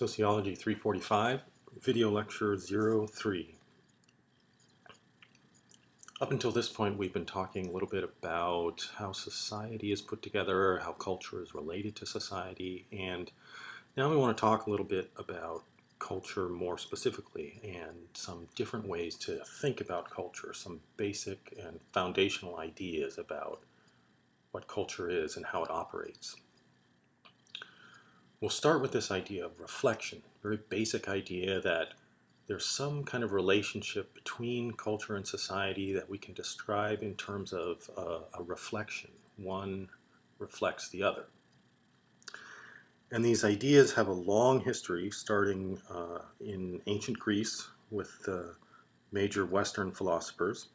Sociology 345, video lecture 03. Up until this point, we've been talking a little bit about how society is put together, how culture is related to society, and now we want to talk a little bit about culture more specifically and some different ways to think about culture, some basic and foundational ideas about what culture is and how it operates. We'll start with this idea of reflection, very basic idea that there's some kind of relationship between culture and society that we can describe in terms of a reflection. One reflects the other. And these ideas have a long history, starting in ancient Greece with major Western philosophers.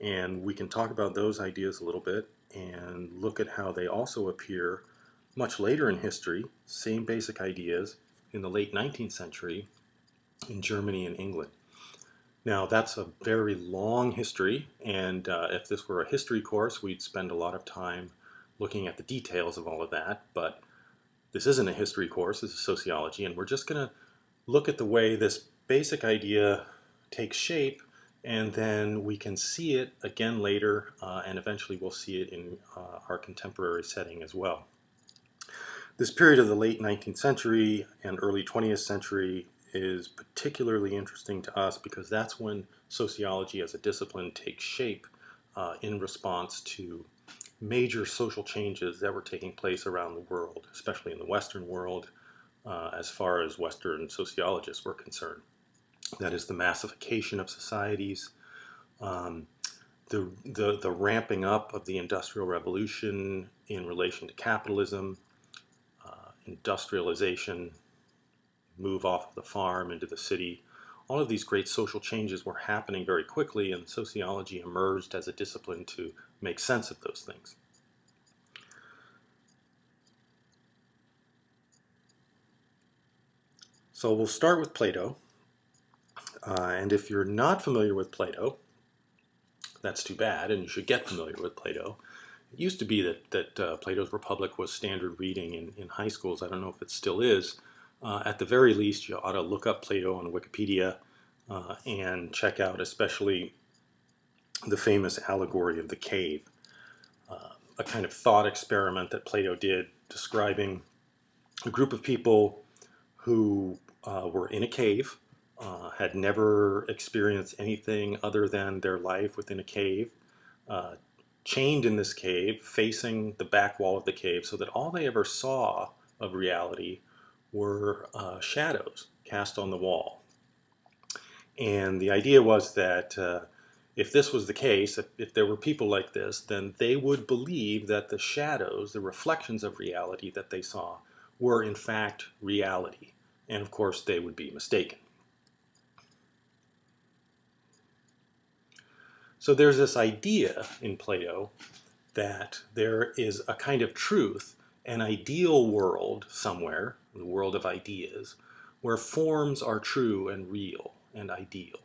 And we can talk about those ideas a little bit and look at how they also appear much later in history, same basic ideas, in the late 19th century in Germany and England. Now that's a very long history, and if this were a history course, we'd spend a lot of time looking at the details of all of that, but this isn't a history course, this is sociology, and we're just going to look at the way this basic idea takes shape, and then we can see it again later, and eventually we'll see it in our contemporary setting as well. This period of the late 19th century and early 20th century is particularly interesting to us because that's when sociology as a discipline takes shape in response to major social changes that were taking place around the world, especially in the Western world, as far as Western sociologists were concerned. That is the massification of societies, the ramping up of the Industrial Revolution in relation to capitalism, industrialization, move off of the farm into the city. All of these great social changes were happening very quickly, and sociology emerged as a discipline to make sense of those things. So we'll start with Plato, and if you're not familiar with Plato, that's too bad, and you should get familiar with Plato. It used to be that Plato's Republic was standard reading in high schools. I don't know if it still is. At the very least, you ought to look up Plato on Wikipedia and check out especially the famous allegory of the cave, a kind of thought experiment that Plato did describing a group of people who were in a cave, had never experienced anything other than their life within a cave, chained in this cave, facing the back wall of the cave, so that all they ever saw of reality were shadows cast on the wall. And the idea was that if this was the case, if there were people like this, then they would believe that the shadows, the reflections of reality that they saw, were in fact reality. And of course, they would be mistaken. So there's this idea in Plato that there is a kind of truth, an ideal world somewhere, the world of ideas, where forms are true and real and ideal.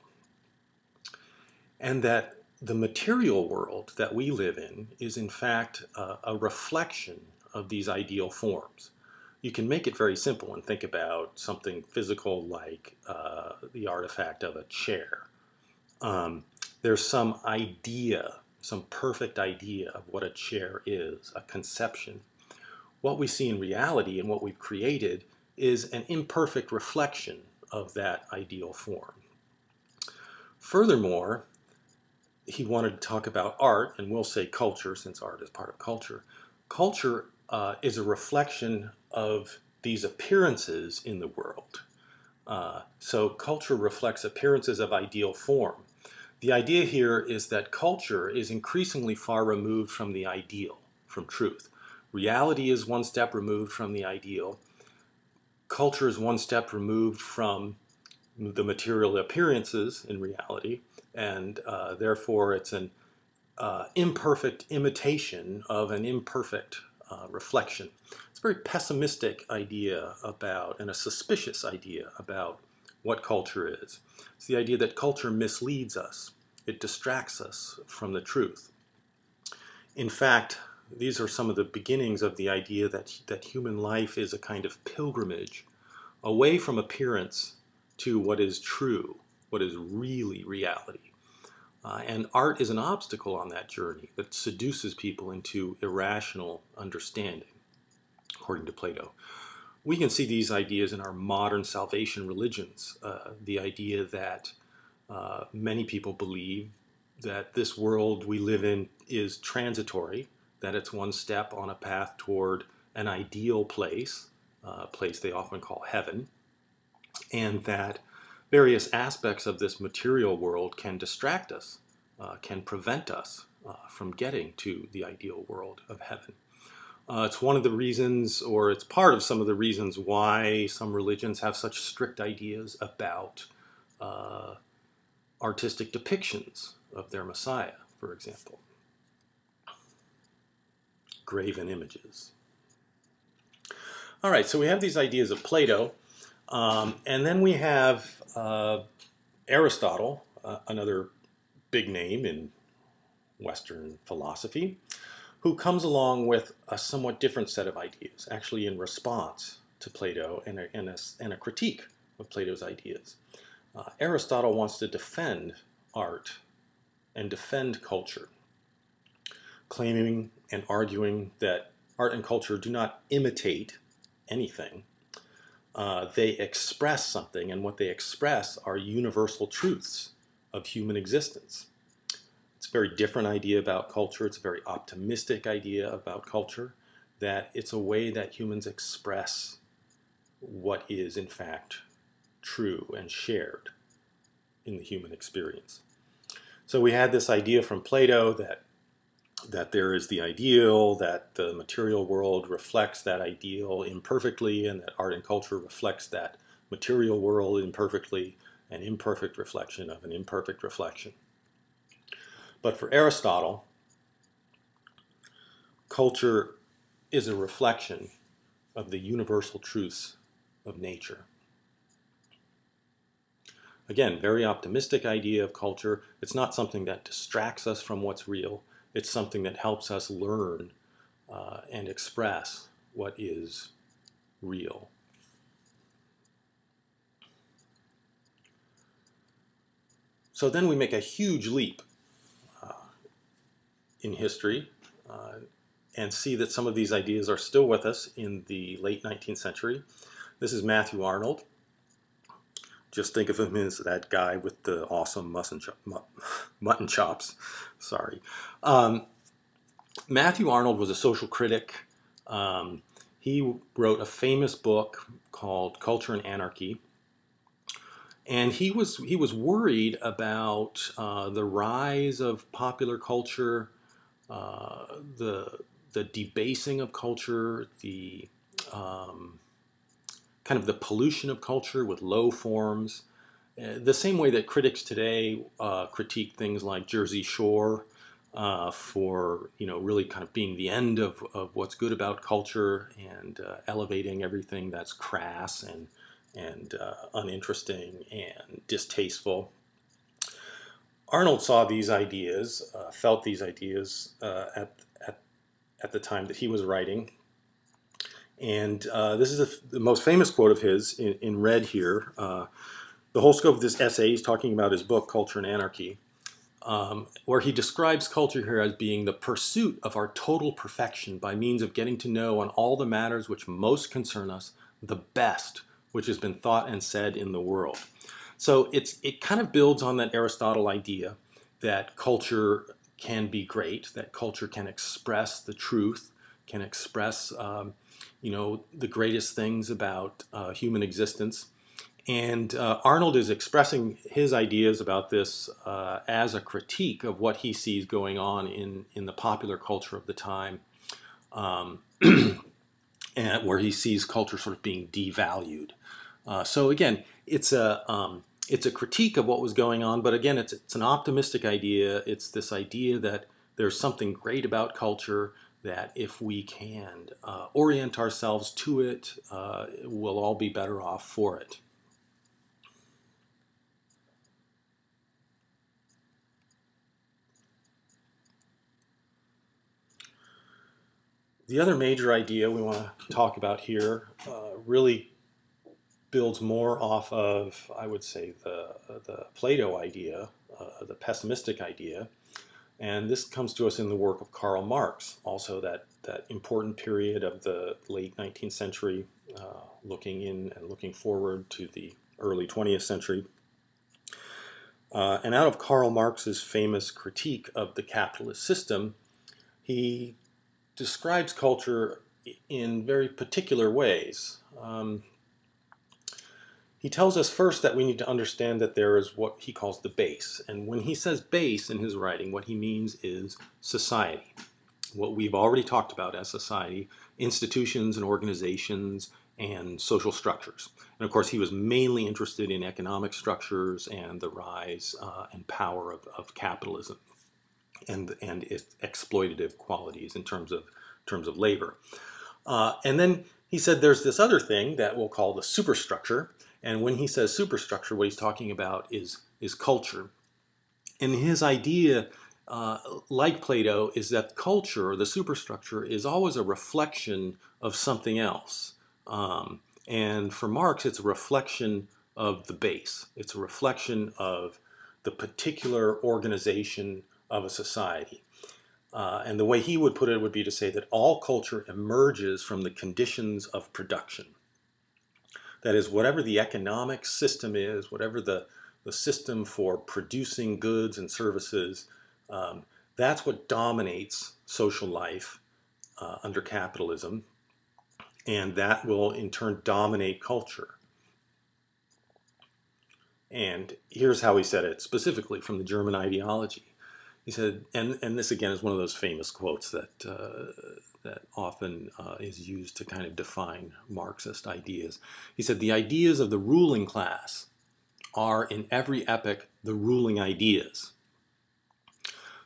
And that the material world that we live in is in fact a reflection of these ideal forms. You can make it very simple and think about something physical like the artifact of a chair. There's some idea, some perfect idea of what a chair is, a conception. What we see in reality and what we've created is an imperfect reflection of that ideal form. Furthermore, he wanted to talk about art, and we'll say culture since art is part of culture. Culture is a reflection of these appearances in the world. So culture reflects appearances of ideal form. The idea here is that culture is increasingly far removed from the ideal, from truth. Reality is one step removed from the ideal. Culture is one step removed from the material appearances in reality, and therefore it's an imperfect imitation of an imperfect reflection. It's a very pessimistic idea about, and a suspicious idea about what culture is. It's the idea that culture misleads us. It distracts us from the truth. In fact, these are some of the beginnings of the idea that human life is a kind of pilgrimage away from appearance to what is true, what is really reality. And art is an obstacle on that journey that seduces people into irrational understanding, according to Plato. We can see these ideas in our modern salvation religions. The idea that many people believe that this world we live in is transitory, that it's one step on a path toward an ideal place, a place they often call heaven, and that various aspects of this material world can distract us, can prevent us from getting to the ideal world of heaven. It's one of the reasons, or it's part of some of the reasons why some religions have such strict ideas about artistic depictions of their Messiah, for example. Graven images. All right, so we have these ideas of Plato, and then we have Aristotle, another big name in Western philosophy, who comes along with a somewhat different set of ideas, actually in response to Plato and a critique of Plato's ideas. Aristotle wants to defend art and defend culture, claiming and arguing that art and culture do not imitate anything. They express something, and what they express are universal truths of human existence. It's a very different idea about culture. It's a very optimistic idea about culture, that it's a way that humans express what is in fact true and shared in the human experience. So we had this idea from Plato that there is the ideal, that the material world reflects that ideal imperfectly, and that art and culture reflects that material world imperfectly, an imperfect reflection of an imperfect reflection. But for Aristotle, culture is a reflection of the universal truths of nature. Again, very optimistic idea of culture. It's not something that distracts us from what's real. It's something that helps us learn and express what is real. So then we make a huge leap in history and see that some of these ideas are still with us in the late 19th century. This is Matthew Arnold. Just think of him as that guy with the awesome mutton chops. Sorry. Matthew Arnold was a social critic. He wrote a famous book called Culture and Anarchy. And he was worried about the rise of popular culture, the debasing of culture, the kind of the pollution of culture with low forms. The same way that critics today critique things like Jersey Shore for really kind of being the end of what's good about culture and elevating everything that's crass and uninteresting and distasteful. Arnold saw these ideas, felt these ideas at the time that he was writing. And this is the most famous quote of his in red here. The whole scope of this essay, he's talking about his book, Culture and Anarchy, where he describes culture here as being the pursuit of our total perfection by means of getting to know on all the matters which most concern us the best which has been thought and said in the world. So it kind of builds on that Aristotle idea that culture can be great, that culture can express the truth, can express the greatest things about human existence. And Arnold is expressing his ideas about this as a critique of what he sees going on in the popular culture of the time, and where he sees culture sort of being devalued. So again, it's a critique of what was going on, but again, it's an optimistic idea. It's this idea that there's something great about culture, that if we can orient ourselves to it, we'll all be better off for it. The other major idea we want to talk about here really builds more off of, I would say, the Plato idea, the pessimistic idea. And this comes to us in the work of Karl Marx, also that important period of the late 19th century, looking in and looking forward to the early 20th century. And out of Karl Marx's famous critique of the capitalist system, he describes culture in very particular ways. He tells us first that we need to understand that there is what he calls the base. And when he says base in his writing, what he means is society. What we've already talked about as society, institutions and organizations and social structures. And of course, he was mainly interested in economic structures and the rise and power of capitalism and its exploitative qualities in terms of labor. And then he said there's this other thing that we'll call the superstructure. And when he says superstructure, what he's talking about is culture. And his idea, like Plato, is that culture, or the superstructure, is always a reflection of something else. And for Marx, it's a reflection of the base. It's a reflection of the particular organization of a society. And the way he would put it would be to say that all culture emerges from the conditions of production. That is, whatever the economic system is, whatever the system for producing goods and services, that's what dominates social life under capitalism, and that will in turn dominate culture. And here's how he said it specifically from the German ideology. He said, and this again is one of those famous quotes that often is used to kind of define Marxist ideas. He said, the ideas of the ruling class are in every epoch the ruling ideas.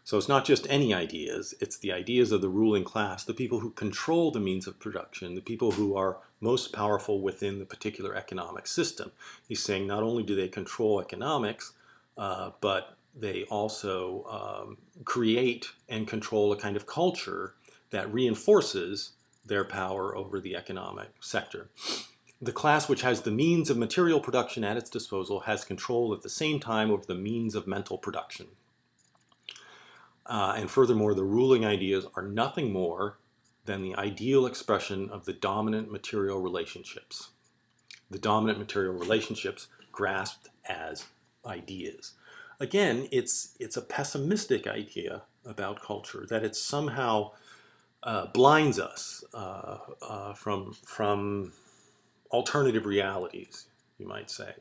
So it's not just any ideas, it's the ideas of the ruling class, the people who control the means of production, the people who are most powerful within the particular economic system. He's saying not only do they control economics, but they also create and control a kind of culture that reinforces their power over the economic sector. The class which has the means of material production at its disposal has control at the same time over the means of mental production. And furthermore, the ruling ideas are nothing more than the ideal expression of the dominant material relationships. The dominant material relationships grasped as ideas. Again, it's a pessimistic idea about culture, that it somehow blinds us from alternative realities, you might say.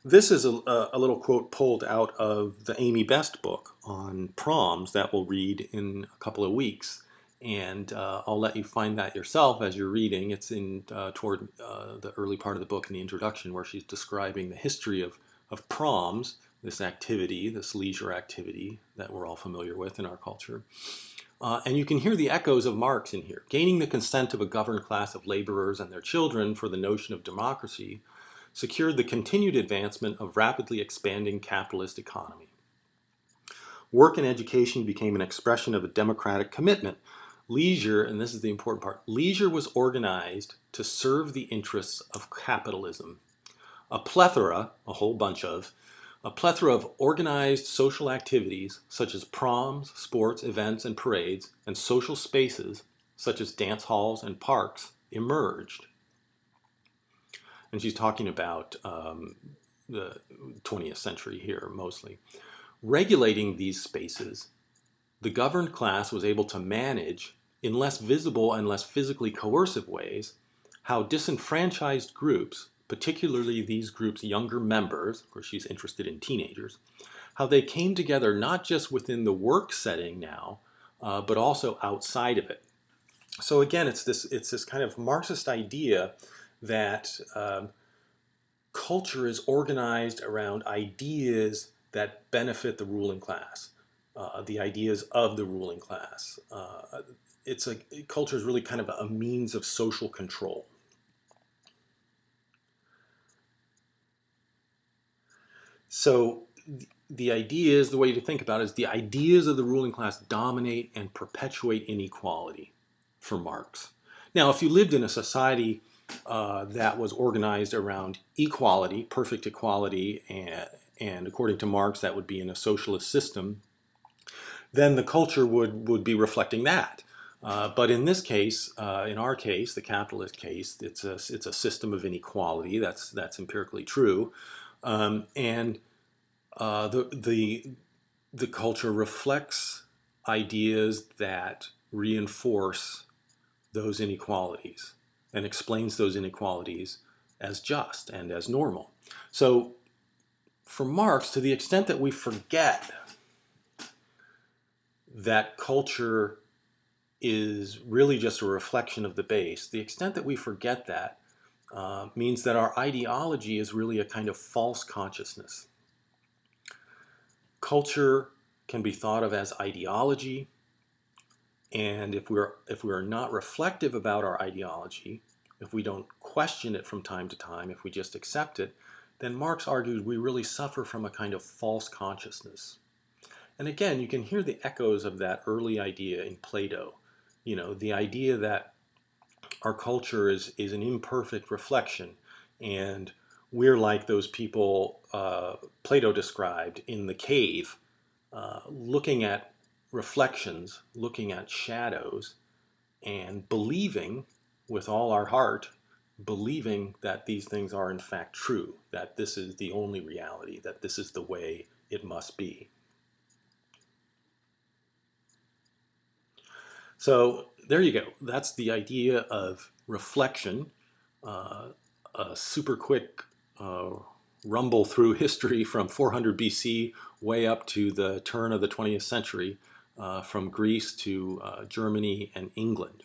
This is a little quote pulled out of the Amy Best book on proms that we'll read in a couple of weeks. And I'll let you find that yourself as you're reading. It's in toward the early part of the book in the introduction, where she's describing the history of proms, this activity, this leisure activity that we're all familiar with in our culture. And you can hear the echoes of Marx in here. Gaining the consent of a governed class of laborers and their children for the notion of democracy secured the continued advancement of rapidly expanding capitalist economy. Work and education became an expression of a democratic commitment. Leisure, and this is the important part, leisure was organized to serve the interests of capitalism. A plethora of organized social activities such as proms, sports, events, and parades, and social spaces such as dance halls and parks emerged. And she's talking about the 20th century here mostly. Regulating these spaces, the governed class was able to manage, in less visible and less physically coercive ways, how disenfranchised groups, particularly these groups' younger members, of course she's interested in teenagers, how they came together not just within the work setting now, but also outside of it. So again, it's this kind of Marxist idea that culture is organized around ideas that benefit the ruling class, the ideas of the ruling class. Culture is really kind of a means of social control. So the ideas, the way to think about it is the ideas of the ruling class dominate and perpetuate inequality for Marx. Now, if you lived in a society that was organized around equality, perfect equality, and according to Marx, that would be in a socialist system, then the culture would be reflecting that. But in this case, in our case, the capitalist case, it's a system of inequality. That's empirically true, and the culture reflects ideas that reinforce those inequalities and explains those inequalities as just and as normal. So for Marx, to the extent that we forget that culture is really just a reflection of the base, the extent that we forget that means that our ideology is really a kind of false consciousness. Culture can be thought of as ideology, and if we're not reflective about our ideology, if we don't question it from time to time, if we just accept it, then Marx argued we really suffer from a kind of false consciousness. And again, you can hear the echoes of that early idea in Plato. You know, the idea that our culture is an imperfect reflection, and we're like those people Plato described in the cave, looking at reflections, looking at shadows, and believing with all our heart, believing that these things are in fact true, that this is the only reality, that this is the way it must be. So there you go. That's the idea of reflection, a super quick rumble through history from 400 BC way up to the turn of the 20th century, from Greece to Germany and England.